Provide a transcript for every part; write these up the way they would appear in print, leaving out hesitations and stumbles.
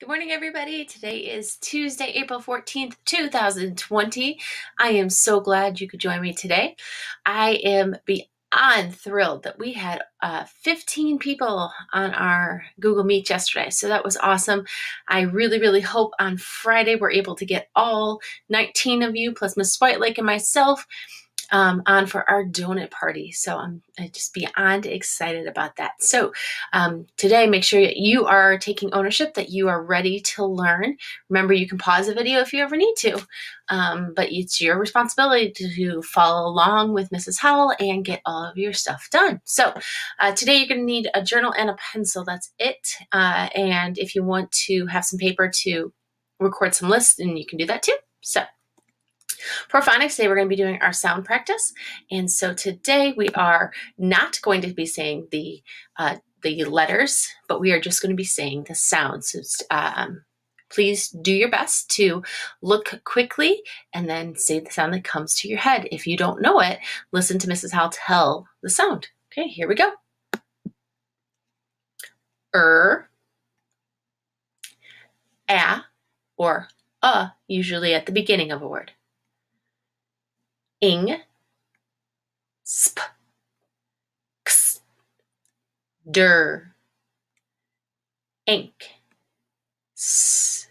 Good morning, everybody. Today is Tuesday, April 14th, 2020. I am so glad you could join me today. I am beyond thrilled that we had 15 people on our Google Meet yesterday. So that was awesome. I really hope on Friday we're able to get all 19 of you, plus Miss Whitelake and myself, on for our donut party. So I'm just beyond excited about that. So today, make sure that you are taking ownership, that you are ready to learn. Remember, you can pause the video if you ever need to, but it's your responsibility to follow along with Mrs. Howell and get all of your stuff done. So today you're going to need a journal and a pencil. That's it. And if you want to have some paper to record some lists, then you can do that too. So for phonics today, we're going to be doing our sound practice. And so today we are not going to be saying the letters, but we are just going to be saying the sounds. So, please do your best to look quickly and then say the sound that comes to your head. If you don't know it, listen to Mrs. Howell tell the sound. Okay, here we go. A, or usually at the beginning of a word. Ing, sp, ks, der, ink, s,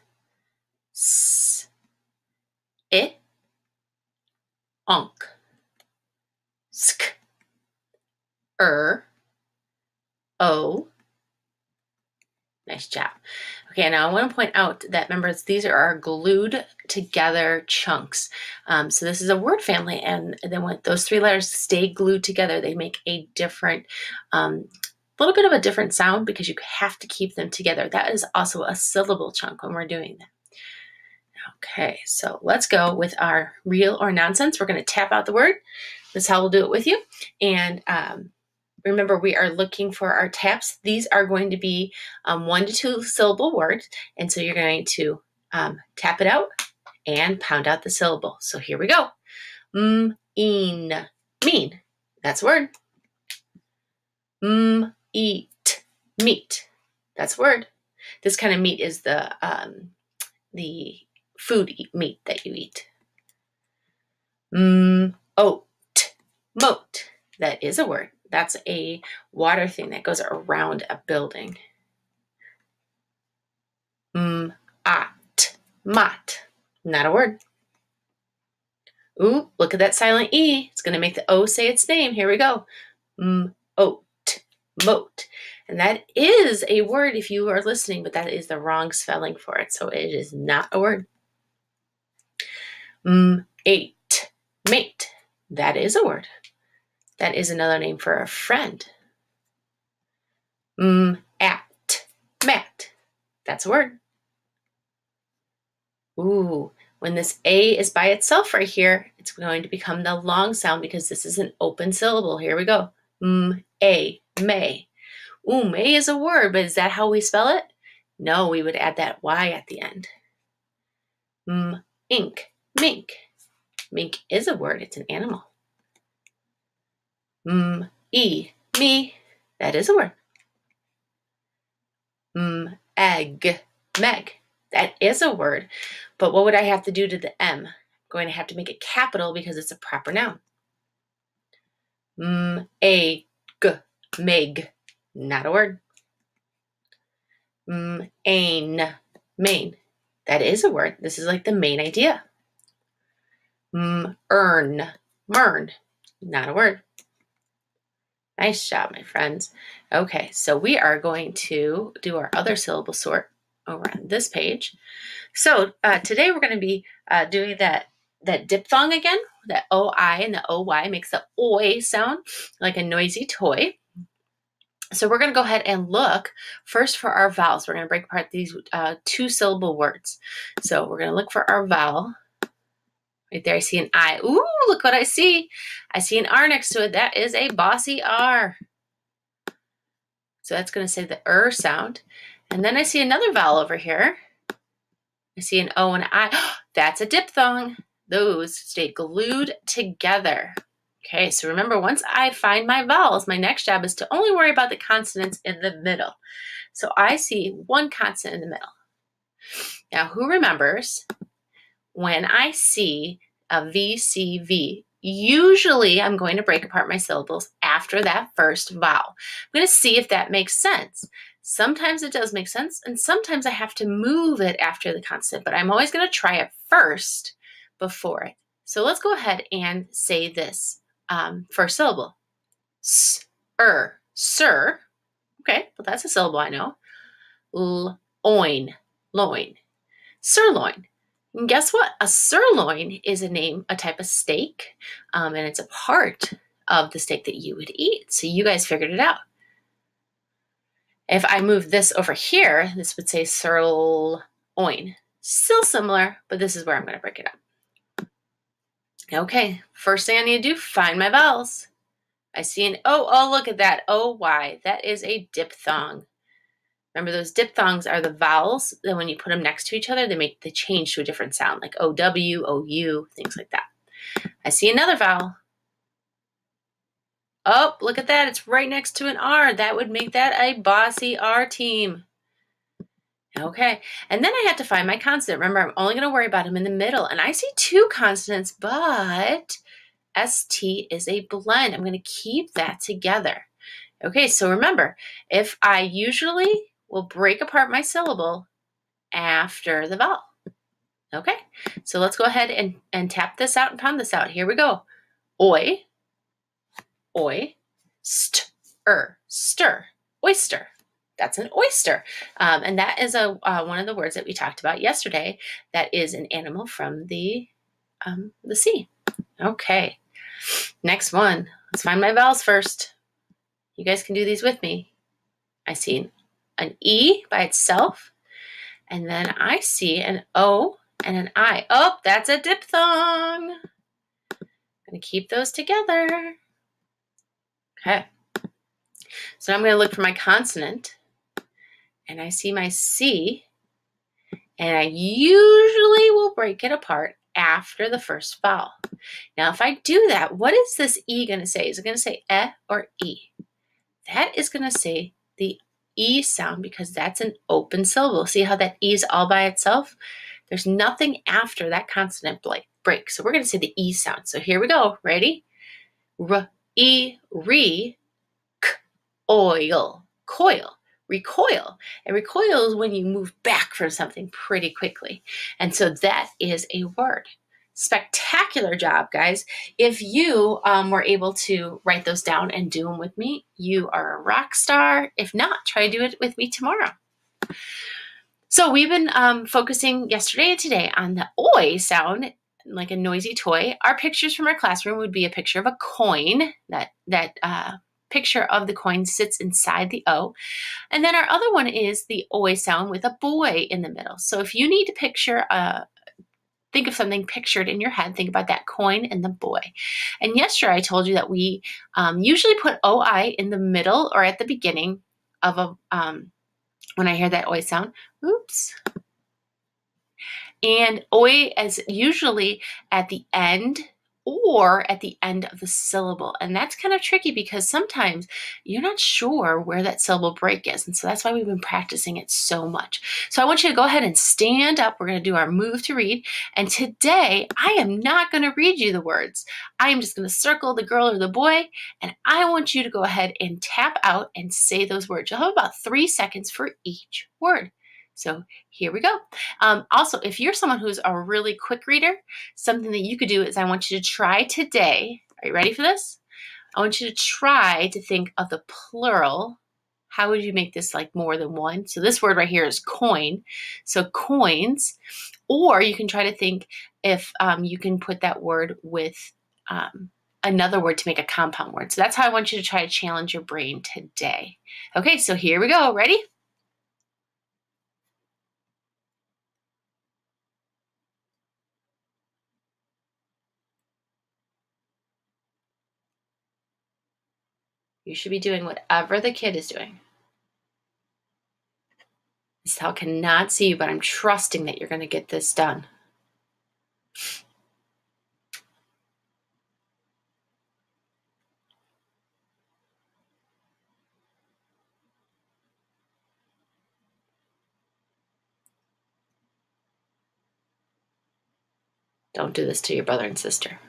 it, onk, sk, o. Nice job. Okay, now I want to point out that, remember, these are our glued together chunks. So this is a word family, and then when those three letters stay glued together, they make a different, little bit of a different sound because you have to keep them together. That is also a syllable chunk when we're doing that. Okay, so let's go with our real or nonsense. We're going to tap out the word. This is how we'll do it with you. And remember, we are looking for our taps. These are going to be 1 to 2 syllable words. And so you're going to tap it out and pound out the syllable. So here we go. Mean. That's a word. Eat. Meat. That's a word. This kind of meat is the food meat that you eat. Oat. Moat. That is a word. That's a water thing that goes around a building. Mot. Not a word. Ooh, look at that silent E. It's going to make the O say its name. Here we go. Oat. Moat. And that is a word if you are listening, but that is the wrong spelling for it. So it is not a word. Ate. Mate. That is a word. That is another name for a friend. At. Mat. That's a word. Ooh, when this A is by itself right here, it's going to become the long sound because this is an open syllable. Here we go. A. May. Ooh, may is a word, but is that how we spell it? No, we would add that Y at the end. Ink. Mink. Mink is a word. It's an animal. Me. That is a word. Egg. Meg. That is a word. But what would I have to do to the M? I'm going to have to make it capital because it's a proper noun. Egg. Meg. Not a word. Ain. Main. That is a word. This is like the main idea. Earn. Mern. Not a word. Nice job, my friends. Okay, so we are going to do our other syllable sort over on this page. So today we're going to be doing that diphthong again. That O-I and the O-Y makes the oi sound, like a noisy toy. So we're going to go ahead and look first for our vowels. We're going to break apart these 2 syllable words. So we're going to look for our vowel. Right there, I see an I. Ooh, look what I see. I see an R next to it. That is a bossy R. So that's going to say the sound. And then I see another vowel over here. I see an O and an I. That's a diphthong. Those stay glued together. Okay, so remember, once I find my vowels, my next job is to only worry about the consonants in the middle. So I see one consonant in the middle. Now, who remembers when I see a VCV? Usually I'm going to break apart my syllables after that first vowel. I'm going to see if that makes sense. Sometimes it does make sense, and sometimes I have to move it after the consonant, but I'm always going to try it first before it. So let's go ahead and say this first syllable. Sir. Okay, well that's a syllable I know. Loin, loin, sirloin. And guess what? A sirloin is a type of steak, and it's a part of the steak that you would eat. So you guys figured it out. If I move this over here, this would say sirloin. Still similar, but this is where I'm going to break it up. Okay, first thing I need to do, find my vowels. I see an O. Oh, look at that. O-Y. That is a diphthong. Remember, those diphthongs are the vowels that when you put them next to each other, they change to a different sound, like O-W, O-U, things like that. I see another vowel. Oh, look at that. It's right next to an R. That would make that a bossy R team. Okay, and then I have to find my consonant. Remember, I'm only going to worry about them in the middle. And I see two consonants, but ST is a blend. I'm going to keep that together. Okay, so remember, if I usually will break apart my syllable after the vowel. Okay, so let's go ahead and tap this out and pound this out. Here we go. Oi, oi, stir, oyster. That's an oyster. And that is one of the words that we talked about yesterday. That is an animal from the sea. Okay, next one. Let's find my vowels first. You guys can do these with me. I see an E by itself, and then I see an O and an I. Oh, that's a diphthong. I'm going to keep those together. Okay. So now I'm going to look for my consonant, and I see my C, and I usually will break it apart after the first vowel. Now, if I do that, what is this E going to say? Is it going to say E or E? That is going to say the E sound because that's an open syllable. See how that E is all by itself? There's nothing after that consonant break. So we're going to say the E sound. So here we go. Ready? R, E, re, k, oil, coil, recoil. And recoil is when you move back from something pretty quickly. And so that is a word. Spectacular job, guys. If you were able to write those down and do them with me, you are a rock star. If not, try to do it with me tomorrow. So we've been focusing yesterday and today on the oi sound, like a noisy toy. Our pictures from our classroom would be a picture of a coin. That picture of the coin sits inside the O. And then our other one is the oi sound with a boy in the middle. So if you need to picture think of something pictured in your head, think about that coin and the boy. And yesterday I told you that we usually put OI in the middle or at the beginning of a, when I hear that oi sound, oops. And oi is usually at the end or at the end of the syllable. And that's kind of tricky because sometimes you're not sure where that syllable break is. And so that's why we've been practicing it so much. So I want you to go ahead and stand up. We're going to do our move to read. And today I am not going to read you the words. I am just going to circle the girl or the boy. And I want you to go ahead and tap out and say those words. You'll have about 3 seconds for each word. So here we go. Also, if you're someone who's a really quick reader, something that you could do is I want you to try today. Are you ready for this? I want you to try to think of the plural. How would you make this like more than one? So this word right here is coin. So coins. Or you can try to think if you can put that word with another word to make a compound word. So that's how I want you to try to challenge your brain today. Okay, so here we go. Ready? You should be doing whatever the kid is doing. Estelle cannot see you, but I'm trusting that you're going to get this done. Don't do this to your brother and sister.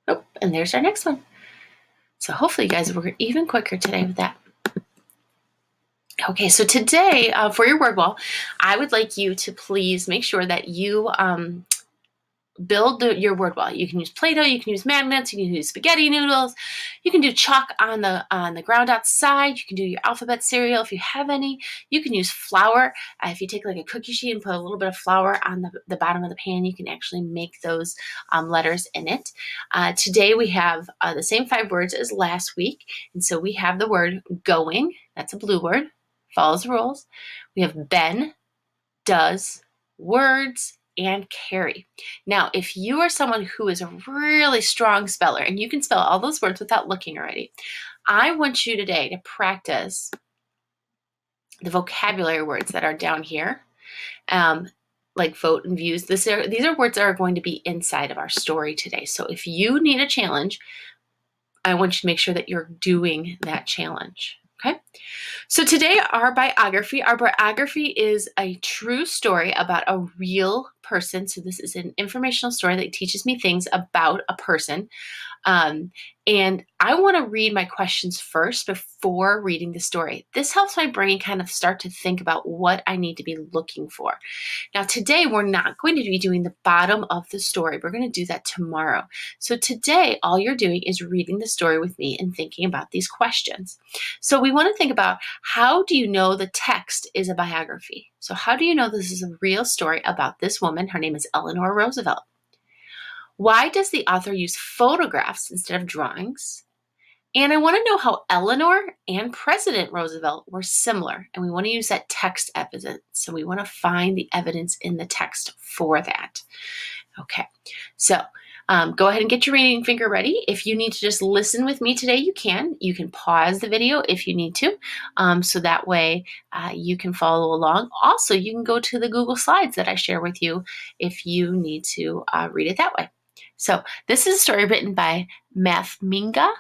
Oh, and there's our next one. So hopefully you guys were even quicker today with that. Okay, so today for your word wall, I would like you to please make sure that you build your word wall. You can use Play-Doh, you can use magnets, you can use spaghetti noodles, you can do chalk on the ground outside, you can do your alphabet cereal if you have any, you can use flour. If you take like a cookie sheet and put a little bit of flour on the bottom of the pan, you can actually make those letters in it. Today we have the same 5 words as last week, and so we have the word going, that's a blue word, follows the rules. We have been, does, words, and carry. Now, if you are someone who is a really strong speller and you can spell all those words without looking already, I want you today to practice the vocabulary words that are down here, like vote and views. These are words that are going to be inside of our story today. So if you need a challenge, I want you to make sure that you're doing that challenge. Okay, so today our biography is a true story about a real person. So this is an informational story that teaches me things about a person. And I want to read my questions first before reading the story. This helps my brain kind of start to think about what I need to be looking for. Now, today we're not going to be doing the bottom of the story. We're going to do that tomorrow. So today, all you're doing is reading the story with me and thinking about these questions. So we want to think about, how do you know the text is a biography? So how do you know this is a real story about this woman? Her name is Eleanor Roosevelt. Why does the author use photographs instead of drawings? And I want to know how Eleanor and President Roosevelt were similar. And we want to use that text evidence. So we want to find the evidence in the text for that. Okay, so go ahead and get your reading finger ready. If you need to just listen with me today, you can. You can pause the video if you need to, so that way you can follow along. Also, you can go to the Google Slides that I share with you if you need to read it that way. So this is a story written by Math Mingai,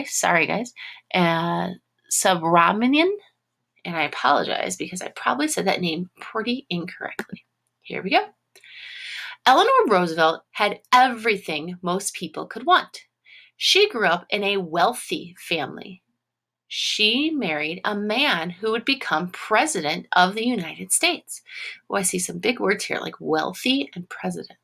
sorry guys, Subramanian, and I apologize because I probably said that name pretty incorrectly. Here we go. Eleanor Roosevelt had everything most people could want. She grew up in a wealthy family. She married a man who would become president of the United States. Oh, I see some big words here like wealthy and president.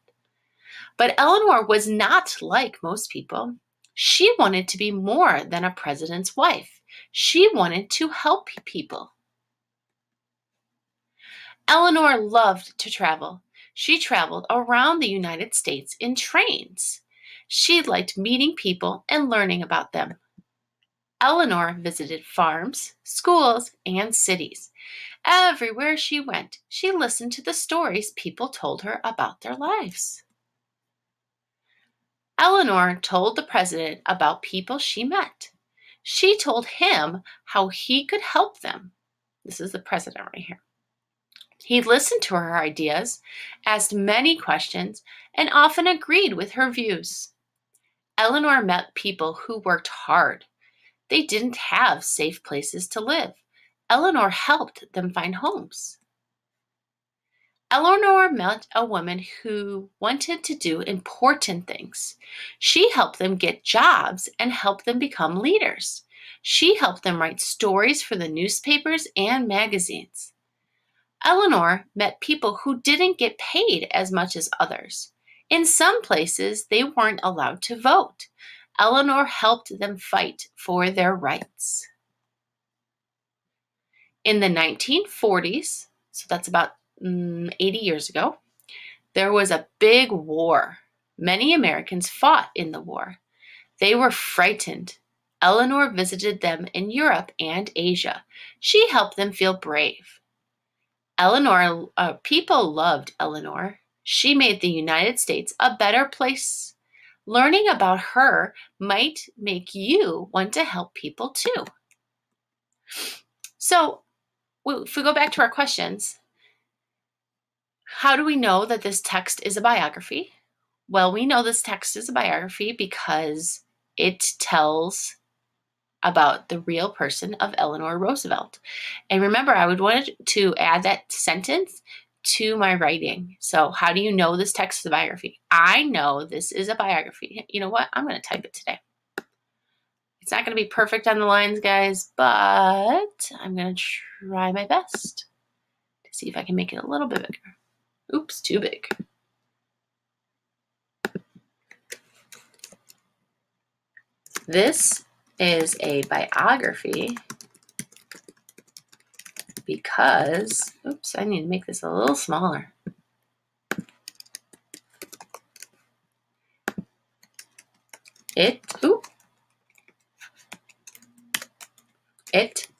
But Eleanor was not like most people. She wanted to be more than a president's wife. She wanted to help people. Eleanor loved to travel. She traveled around the United States in trains. She liked meeting people and learning about them. Eleanor visited farms, schools, and cities. Everywhere she went, she listened to the stories people told her about their lives. Eleanor told the president about people she met. She told him how he could help them. This is the president right here. He listened to her ideas, asked many questions, and often agreed with her views. Eleanor met people who worked hard. They didn't have safe places to live. Eleanor helped them find homes. Eleanor met a woman who wanted to do important things. She helped them get jobs and helped them become leaders. She helped them write stories for the newspapers and magazines. Eleanor met people who didn't get paid as much as others. In some places, they weren't allowed to vote. Eleanor helped them fight for their rights. In the 1940s, so that's about 80 years ago, there was a big war. Many Americans fought in the war. They were frightened. Eleanor visited them in Europe and Asia. She helped them feel brave. People loved Eleanor. She made the United States a better place. Learning about her might make you want to help people too. So, if we go back to our questions, How do we know that this text is a biography? Well, we know this text is a biography because it tells about the real person of Eleanor Roosevelt. And remember, I would want to add that sentence to my writing. So how do you know this text is a biography? I know this is a biography. You know what? I'm going to type it today. It's not going to be perfect on the lines, guys, but I'm going to try my best to see if I can make it a little bit bigger. Oops, too big. This is a biography because, oops, I need to make this a little smaller. It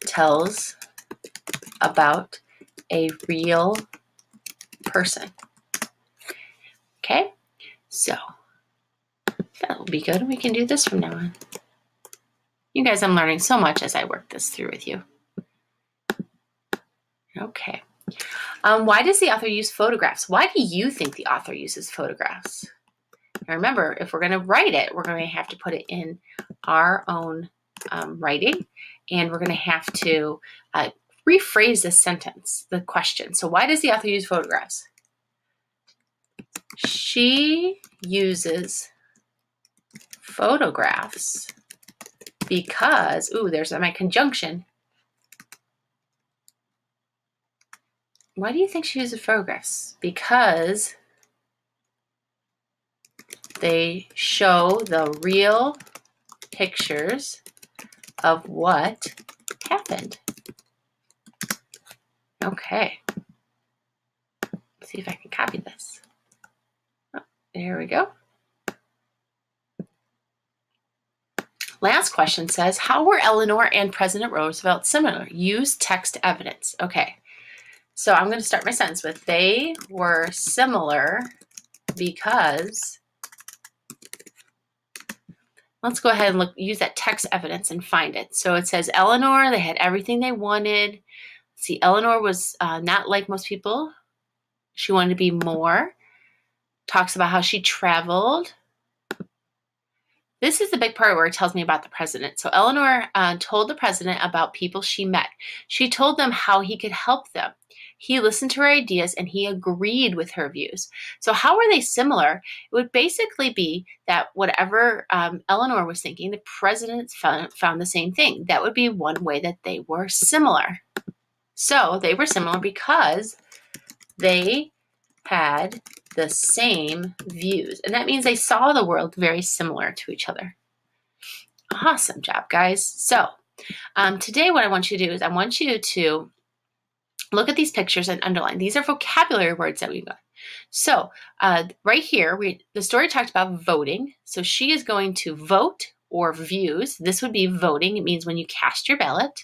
tells about a real person. Okay, so that will be good. We can do this from now on. You guys, I'm learning so much as I work this through with you. Okay. Why does the author use photographs? Why do you think the author uses photographs? Now remember, if we're going to write it, we're going to have to put it in our own writing, and we're going to have to rephrase this sentence, the question. So why does the author use photographs? She uses photographs because, there's my conjunction. Why do you think she uses photographs? Because they show the real pictures of what happened. Okay. Let's see if I can copy this. Oh, there we go. Last question says, how were Eleanor and President Roosevelt similar? Use text evidence. Okay. So I'm going to start my sentence with, they were similar because, let's go ahead and use that text evidence and find it. So it says Eleanor, they had everything they wanted. See, Eleanor was not like most people. She wanted to be more. Talks about how she traveled. This is the big part where it tells me about the president. So Eleanor told the president about people she met. She told them how he could help them. He listened to her ideas and he agreed with her views. So how are they similar? It would basically be that whatever Eleanor was thinking, the president found the same thing. That would be one way that they were similar. So they were similar because they had the same views. And that means they saw the world very similar to each other. Awesome job, guys. So today what I want you to do is I want you to look at these pictures and underline. These are vocabulary words that we got. So right here, the story talked about voting. So she is going to vote or views. This would be voting. It means when you cast your ballot.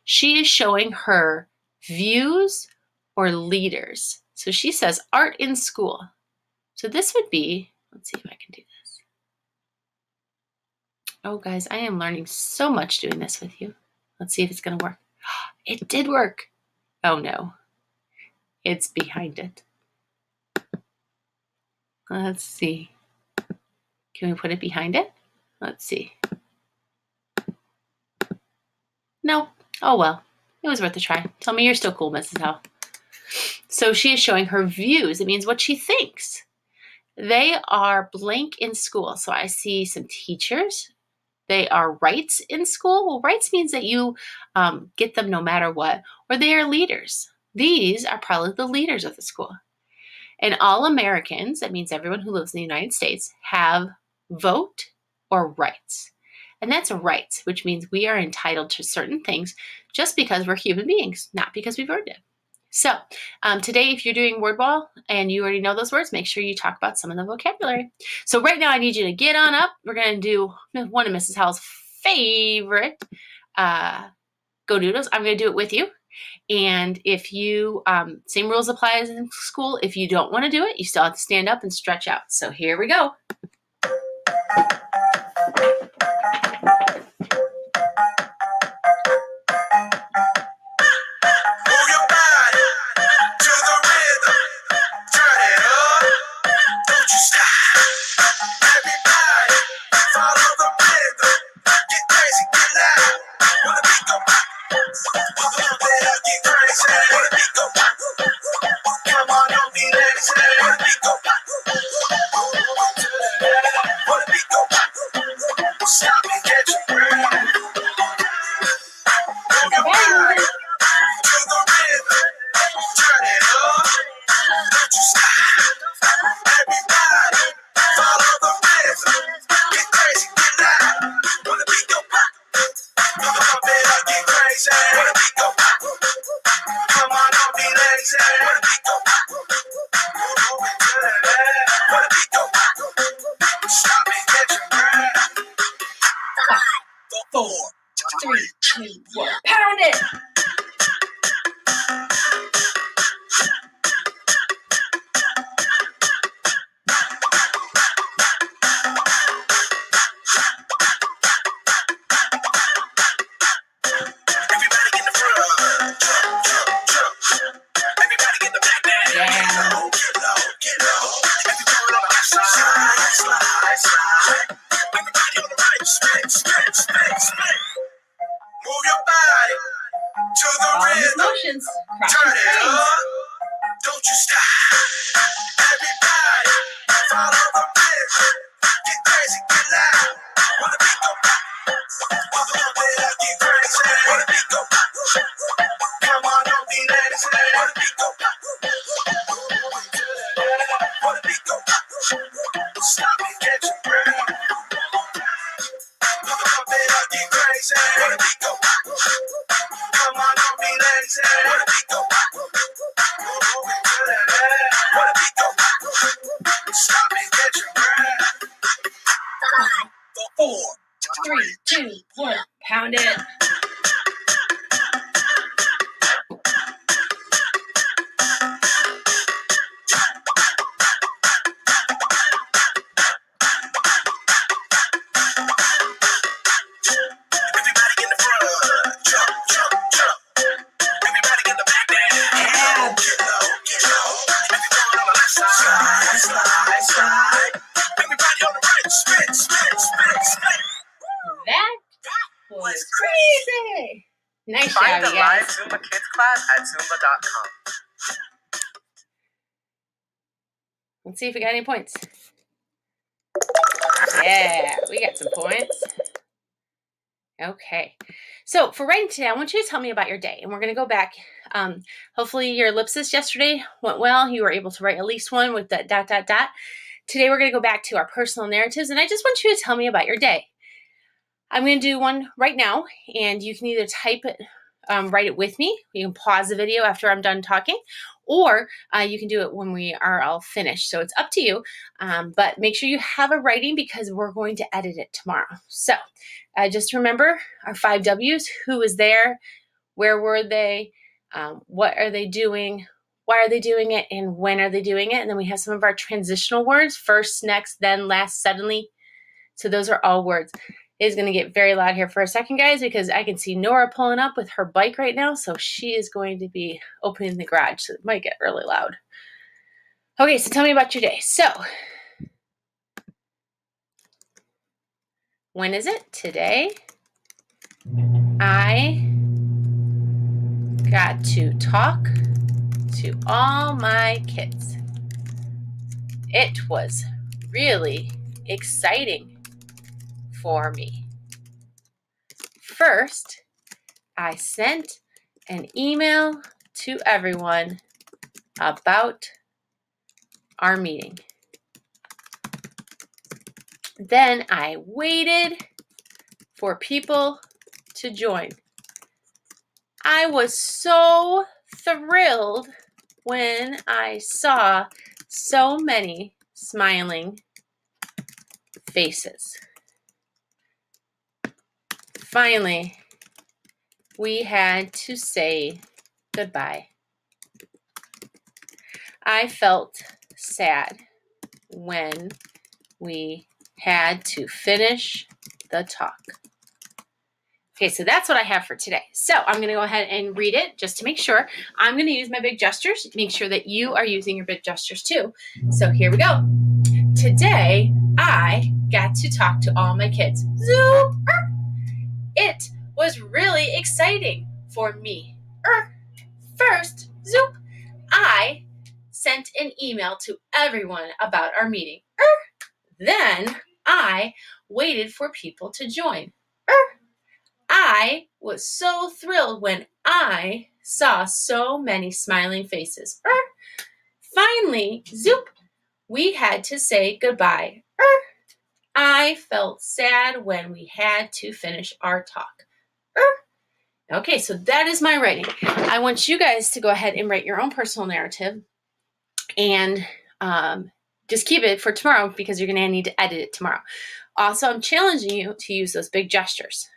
She is showing her views or leaders. So she says art in school. So this would be, let's see if I can do this. Oh, guys, I am learning so much doing this with you. Let's see if it's going to work. It did work. Oh, no. It's behind it. Let's see. Can we put it behind it? Let's see. No. Oh, well. It was worth a try. Tell me you're still cool, Mrs. Howell. So she is showing her views. It means what she thinks. They are blank in school. So I see some teachers. They are rights in school. Well, rights means that you get them no matter what. Or they are leaders. These are probably the leaders of the school. And all Americans, that means everyone who lives in the United States, have vote or rights. And that's rights, which means we are entitled to certain things just because we're human beings, not because we've earned it. So today, if you're doing word wall and you already know those words, make sure you talk about some of the vocabulary. So right now, I need you to get on up. We're going to do one of Mrs. Howell's favorite Go Doodles. I'm going to do it with you. And if you, same rules apply as in school. If you don't want to do it, you still have to stand up and stretch out. So here we go. 4. Pound it! Move your body to the rhythm. Motions. Turn it up. Don't you stop. Everybody, follow the rhythm. Get crazy, get loud. When the beat go pop, when the beat get crazy. When the beat go pop, come on, don't be lazy. When the beat go pop, when the beat go pop, stop and catch your breath. When the beat get crazy. When the beat go pop, come on, don't be lazy. When the beat go pop, when the beat go pop, stop and catch your breath. 5, 4, 3, 2, 1. Pound it. Everybody in the front, jump, jump, jump. Everybody in the back there, Yeah. get low, get low. Everyone on the left side, slide, slide, slide. Everybody on the right, spin, spin, spin, spin. That was crazy. Nice job, Find you the live guys. Zumba Kids class at Zumba.com. Let's see if we got any points. Yeah, we got some points. Okay. So for writing today, I want you to tell me about your day. And we're going to go back. Hopefully your ellipsis yesterday went well. You were able to write at least one with that ... Today we're going to go back to our personal narratives. And I just want you to tell me about your day. I'm going to do one right now. And you can either type it, write it with me. You can pause the video after I'm done talking. Or you can do it when we are all finished. So it's up to you. But make sure you have a writing because we're going to edit it tomorrow. So just remember our 5 W's. Who was there? Where were they? What are they doing? Why are they doing it? And when are they doing it? And then we have some of our transitional words. First, next, then, last, suddenly. So those are all words. It is going to get very loud here for a second, guys, because I can see Nora pulling up with her bike right now. So she is going to be opening the garage. So it might get really loud. Okay, so tell me about your day. So, when is it? Today, I got to talk to all my kids. It was really exciting for me. First, I sent an email to everyone about our meeting. Then I waited for people to join. I was so thrilled when I saw so many smiling faces. Finally, we had to say goodbye. I felt sad when we had to finish the talk. Okay, so that's what I have for today. So I'm going to go ahead and read it just to make sure. I'm going to use my big gestures. Make sure that you are using your big gestures too. So here we go. Today, I got to talk to all my kids. Zoop! It was really exciting for me. First, zoop! I sent an email to everyone about our meeting. Then I waited for people to join. I was so thrilled when I saw so many smiling faces. Finally, zoop, we had to say goodbye. I felt sad when we had to finish our talk. Okay, so that is my writing. I want you guys to go ahead and write your own personal narrative and just keep it for tomorrow because you're going to need to edit it tomorrow. Also, I'm challenging you to use those big gestures.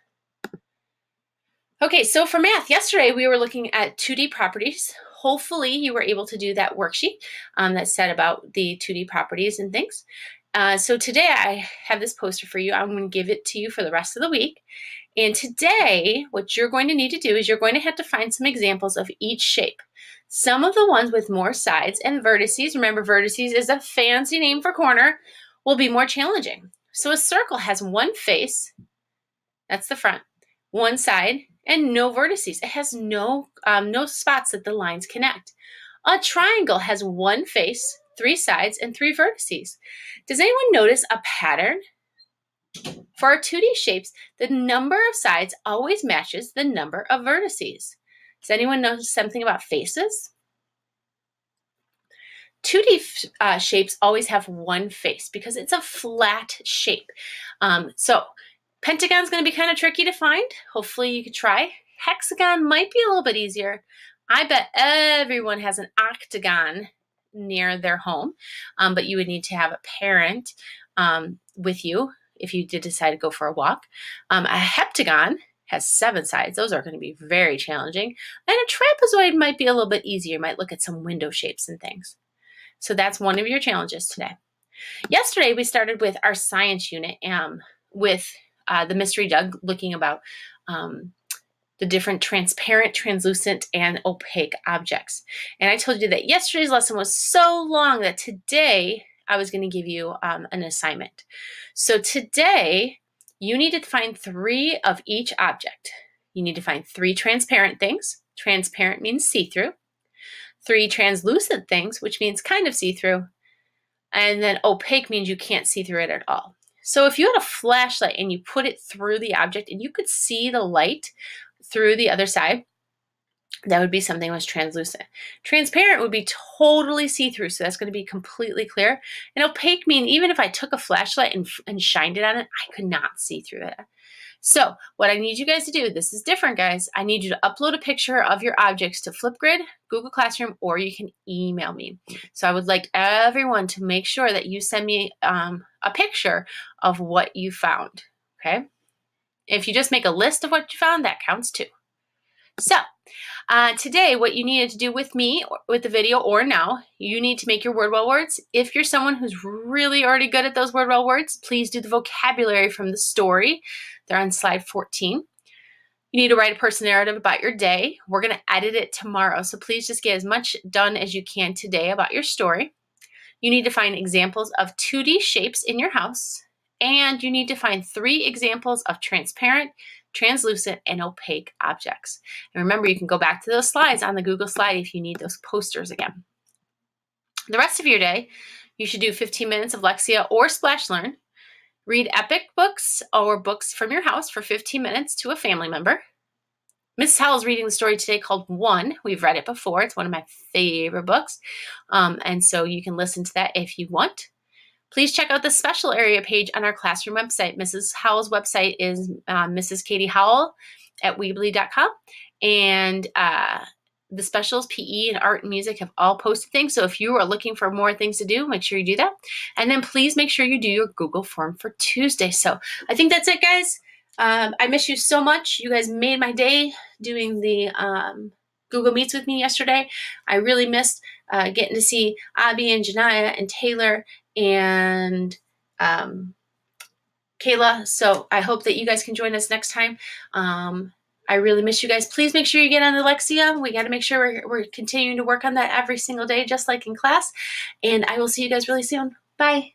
Okay, so for math, yesterday we were looking at 2D properties. Hopefully you were able to do that worksheet that said about the 2D properties and things. So today I have this poster for you. I'm going to give it to you for the rest of the week. And today, what you're going to need to do is you're going to have to find some examples of each shape. Some of the ones with more sides and vertices, remember vertices is a fancy name for corner, will be more challenging. So a circle has one face, that's the front, one side, and no vertices. It has no spots that the lines connect. A triangle has one face, three sides, and three vertices. Does anyone notice a pattern? For our 2D shapes, the number of sides always matches the number of vertices. Does anyone notice something about faces? 2D shapes always have one face because it's a flat shape. So pentagon's going to be kind of tricky to find. Hopefully you could try. Hexagon might be a little bit easier. I bet everyone has an octagon near their home, but you would need to have a parent with you if you did decide to go for a walk. A heptagon has 7 sides. Those are going to be very challenging. And a trapezoid might be a little bit easier. You might look at some window shapes and things. So that's one of your challenges today. Yesterday, we started with our science unit with the Mystery Doug looking about the different transparent, translucent, and opaque objects. And I told you that yesterday's lesson was so long that today I was going to give you an assignment. So today, you need to find 3 of each object. You need to find 3 transparent things. Transparent means see-through. 3 translucent things, which means kind of see-through. And then opaque means you can't see through it at all. So if you had a flashlight and you put it through the object and you could see the light through the other side, that would be something that was translucent. Transparent would be totally see-through, so that's going to be completely clear. And opaque means even if I took a flashlight and shined it on it, I could not see through it. So what I need you guys to do, this is different, guys. I need you to upload a picture of your objects to Flipgrid, Google Classroom, or you can email me. So I would like everyone to make sure that you send me a picture of what you found, okay? If you just make a list of what you found, that counts too. So today, what you needed to do with me, with the video or now, you need to make your word-well words. If you're someone who's really already good at those word-well words, please do the vocabulary from the story. They're on slide 14. You need to write a person narrative about your day. We're going to edit it tomorrow, so please just get as much done as you can today about your story. You need to find examples of 2D shapes in your house, and you need to find 3 examples of transparent, translucent, and opaque objects. And remember, you can go back to those slides on the Google slide if you need those posters again. The rest of your day, you should do 15 minutes of Lexia or Splash Learn. Read epic books or books from your house for 15 minutes to a family member. Mrs. Howell is reading the story today called One. We've read it before. It's one of my favorite books. And so you can listen to that if you want. Please check out the special area page on our classroom website. Mrs. Howell's website is Mrs. Katie Howell at Weebly.com. And the specials, PE and art and music, have all posted things. So if you are looking for more things to do, make sure you do that. And then please make sure you do your Google form for Tuesday. So I think that's it, guys. I miss you so much. You guys made my day doing the Google Meets with me yesterday. I really missed getting to see Abby and Janiyah and Taylor and Kayla. So I hope that you guys can join us next time. I really miss you guys. Please make sure you get on Alexia. We got to make sure we're continuing to work on that every single day, just like in class. And I will see you guys really soon. Bye.